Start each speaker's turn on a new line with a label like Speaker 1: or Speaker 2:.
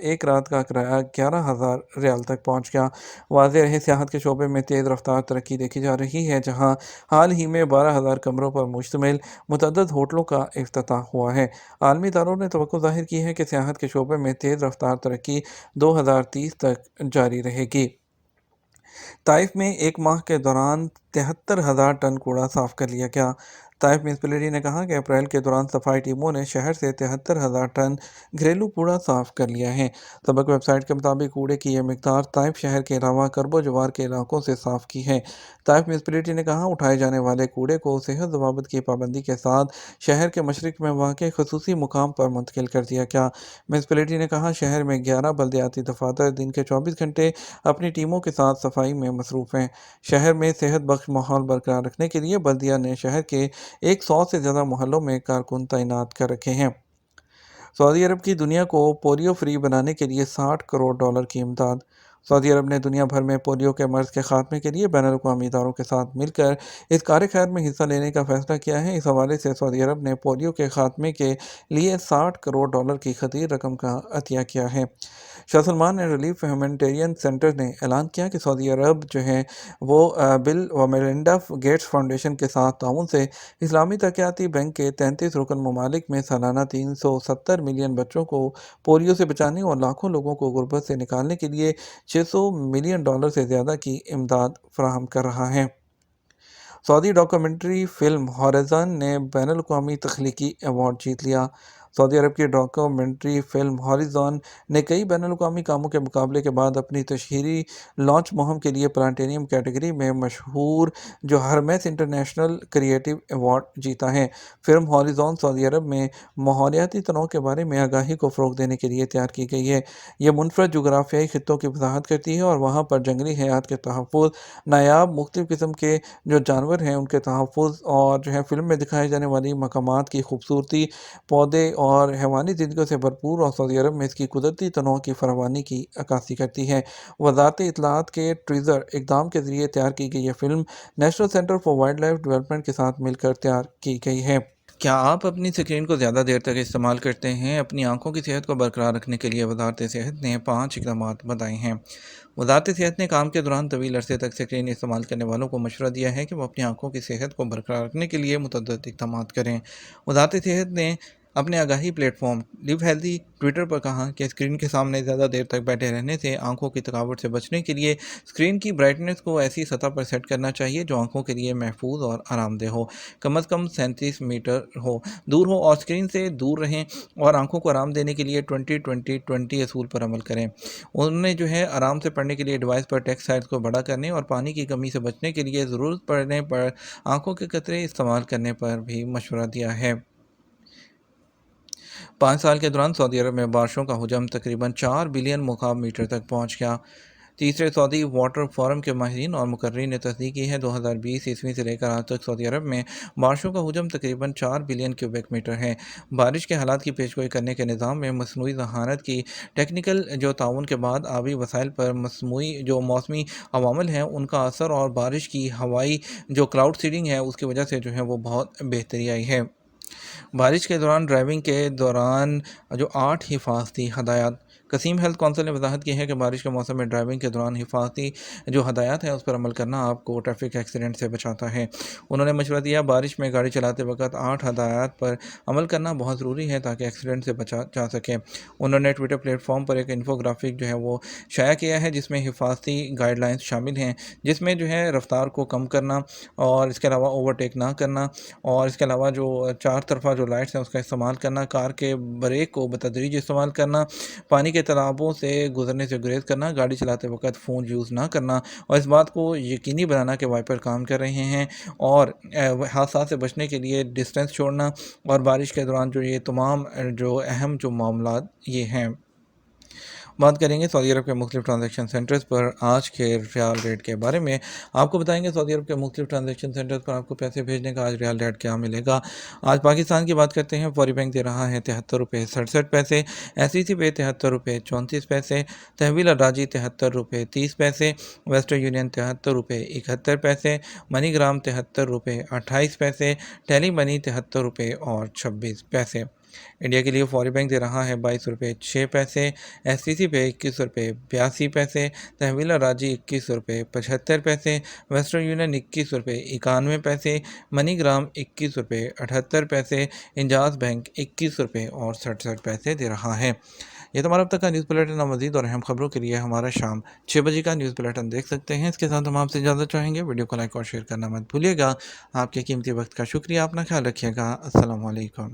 Speaker 1: ایک رات کا کرایہ 11,000 ریال تک پہنچ گیا۔ واضح رہے سیاحت کے شعبے میں تیز رفتار ترقی دیکھی جا رہی ہے، جہاں حال ہی میں 12,000 کمروں پر مشتمل متعدد ہوٹلوں کا افتتاح ہوا ہے۔ عالمی اداروں نے توقع ظاہر کی ہے کہ سیاحت کے شعبے میں تیز رفتار ترقی 2030 تک جاری رہے گی۔ طائف میں ایک ماہ کے دوران 73,000 ٹن کوڑا صاف کر لیا گیا۔ طائف میونسپلٹی نے کہا کہ اپریل کے دوران صفائی ٹیموں نے شہر سے 73,000 ٹن گھریلو کوڑا صاف کر لیا ہے۔ سبق ویب سائٹ کے مطابق کوڑے کی یہ مقدار طائف شہر کے علاوہ قرب و جوار کے علاقوں سے صاف کی ہے۔ طائف میونسپلٹی نے کہا اٹھائے جانے والے کوڑے کو صحت ضوابط کی پابندی کے ساتھ شہر کے مشرق میں واقع خصوصی مقام پر منتقل کر دیا گیا۔ میونسپلٹی نے کہا شہر میں 11 بلدیاتی دفاتر دن کے 24 گھنٹے اپنی ٹیموں کے ساتھ صفائی میں مصروف ہیں۔ شہر میں صحت بخش ماحول برقرار رکھنے کے لیے بلدیہ نے شہر کے 100 سے زیادہ محلوں میں کارکن تعینات کر رکھے ہیں۔ سعودی عرب کی دنیا کو پولیو فری بنانے کے لیے $60 کروڑ کی امداد۔ سعودی عرب نے دنیا بھر میں پولیو کے مرض کے خاتمے کے لیے بین الاقوامی اداروں کے ساتھ مل کر اس کار خیر میں حصہ لینے کا فیصلہ کیا ہے۔ اس حوالے سے سعودی عرب نے پولیو کے خاتمے کے لیے $60 کروڑ کی خطیر رقم کا عطیہ کیا ہے۔ شاہ سلمان ریلیف ہیومینٹیرین سینٹر نے اعلان کیا کہ سعودی عرب وہ بل و میلنڈا گیٹس فاؤنڈیشن کے ساتھ تعاون سے اسلامی ترقیاتی بینک کے 33 رکن ممالک میں سالانہ 370 ملین بچوں کو پولیو سے بچانے اور لاکھوں لوگوں کو غربت سے نکالنے کے لیے $600 ملین سے زیادہ کی امداد فراہم کر رہا ہے۔ سعودی ڈاکومنٹری فلم ہارائزن نے بین الاقوامی تخلیقی ایوارڈ جیت لیا۔ سعودی عرب کی ڈاکومنٹری فلم ہارائزن نے کئی بین الاقوامی کاموں کے مقابلے کے بعد اپنی تشہیری لانچ مہم کے لیے پلانٹینیم کیٹیگری میں مشہور جو ہرمیس انٹرنیشنل کریٹو ایوارڈ جیتا ہے۔ فلم ہارائزن سعودی عرب میں ماحولیاتی تنوع کے بارے میں آگاہی کو فروغ دینے کے لیے تیار کی گئی ہے۔ یہ منفرد جغرافیائی خطوں کی وضاحت کرتی ہے اور وہاں پر جنگلی حیات کے تحفظ، نایاب مختلف قسم کے جو جانور ہیں ان کے تحفظ اور فلم میں دکھائے جانے والی مقامات کی خوبصورتی، پودے اور حیوانی زندگیوں سے بھرپور اور سعودی عرب میں اس کی قدرتی تنوع کی فراوانی کی عکاسی کرتی ہے۔ وزارت اطلاعات کے ٹریزر اقدام کے ذریعے تیار کی گئی یہ film national centre for wild life development کے ساتھ مل کر تیار کی گئی ہے۔ کیا آپ اپنی اسکرین کو زیادہ دیر تک استعمال کرتے ہیں؟ اپنی آنکھوں کی صحت کو برقرار رکھنے کے لیے وزارت صحت نے 5 اقدامات بتائے ہیں۔ وزارت صحت نے کام کے دوران طویل عرصے تک اسکرین استعمال کرنے والوں کو مشورہ دیا ہے کہ وہ اپنی آنکھوں کی صحت کو برقرار رکھنے کے لیے متعدد اقدامات کریں۔ وزارت صحت نے اپنے آگاہی پلیٹ فارم لیو ہیلتھی ٹویٹر پر کہا کہ اسکرین کے سامنے زیادہ دیر تک بیٹھے رہنے سے آنکھوں کی تھکاوٹ سے بچنے کے لیے اسکرین کی برائٹنس کو ایسی سطح پر سیٹ کرنا چاہیے جو آنکھوں کے لیے محفوظ اور آرام دہ ہو، کم از کم 37 میٹر دور ہو اور اسکرین سے دور رہیں، اور آنکھوں کو آرام دینے کے لیے 20-20-20 اصول پر عمل کریں۔ انہوں نے آرام سے پڑھنے کے لیے ڈیوائس پر ٹیکسٹ سائز کو بڑا کرنے اور پانی کی کمی سے بچنے کے لیے ضرورت پڑنے پر آنکھوں کے قطرے استعمال کرنے پر بھی مشورہ دیا ہے۔ 5 سال کے دوران سعودی عرب میں بارشوں کا حجم تقریباً 4 بلین مکعب میٹر تک پہنچ گیا۔ تیسرے سعودی واٹر فورم کے ماہرین اور مقررین نے تصدیق کی ہے 2020 عیسوی سے لے کر آج تک سعودی عرب میں بارشوں کا حجم تقریباً 4 بلین کیوبک میٹر ہے۔ بارش کے حالات کی پیشگوئی کرنے کے نظام میں مصنوعی ذہانت کی ٹیکنیکل تعاون کے بعد آبی وسائل پر موسمی عوامل ہیں ان کا اثر اور بارش کی ہوائی کلاؤڈ سیڈنگ ہے اس کی وجہ سے وہ بہت بہتری آئی ہے۔ بارش کے دوران ڈرائیونگ کے دوران 8 حفاظتی ہدایات۔ قصیم ہیلتھ کونسل نے وضاحت کی ہے کہ بارش کے موسم میں ڈرائیونگ کے دوران حفاظتی ہدایات ہیں اس پر عمل کرنا آپ کو ٹریفک ایکسیڈنٹ سے بچاتا ہے۔ انہوں نے مشورہ دیا بارش میں گاڑی چلاتے وقت 8 ہدایات پر عمل کرنا بہت ضروری ہے تاکہ ایکسیڈنٹ سے بچا جا سکے۔ انہوں نے ٹویٹر پلیٹ فارم پر ایک انفوگرافک وہ شائع کیا ہے جس میں حفاظتی گائیڈ لائنز شامل ہیں، جس میں رفتار کو کم کرنا اور اس کے علاوہ اوورٹیک نہ کرنا، اور اس کے علاوہ 4 طرفہ لائٹس ہیں اس کا استعمال کرنا، کار کے بریک کو بتدریج استعمال کرنا، پانی کے تالابوں سے گزرنے سے گریز کرنا، گاڑی چلاتے وقت فون یوز نہ کرنا، اور اس بات کو یقینی بنانا کہ وائپر کام کر رہے ہیں، اور حادثات سے بچنے کے لیے ڈسٹینس چھوڑنا، اور بارش کے دوران یہ تمام اہم معاملات یہ ہیں۔ بات کریں گے سعودی عرب کے مختلف ٹرانزیکشن سینٹرز پر آج کے ریال ریٹ کے بارے میں۔ آپ کو بتائیں گے سعودی عرب کے مختلف ٹرانزیکشن سینٹرز پر آپ کو پیسے بھیجنے کا آج ریال ریٹ کیا ملے گا۔ آج پاکستان کی بات کرتے ہیں، فوری بینک دے رہا ہے 73 روپے 67 پیسے، ایس ای سی پے 73 روپے 34 پیسے، تحویل اراضی 73 روپے 30 پیسے، ویسٹرن یونین 73 روپے 71 پیسے، منی گرام 73 روپے 28 پیسے، ٹیلی منی 73 روپے اور 26 پیسے۔ انڈیا کے لیے فوری بینک دے رہا ہے 22 روپے 6 پیسے، ایس ٹی سی پہ 21 روپے 82 پیسے، تحویل راجی 21 روپے 75 پیسے، ویسٹرن یونین 21 روپے 91 پیسے، منی گرام 21 روپے 78 پیسے، انجاز بینک 21 روپے 67 پیسے دے رہا ہے۔ یہ تمہارا اب تک کا نیوز بلیٹن، مزید اور اہم خبروں کے لیے ہمارا شام 6 بجے کا نیوز بلیٹن دیکھ سکتے ہیں۔ اس کے ساتھ ہم آپ سے اجازت چاہیں گے، ویڈیو کو لائک اور شیئر کرنا مت بھولیے گا۔ آپ کے قیمتی وقت کا شکریہ، اپنا خیال رکھیے گا۔ السلام علیکم۔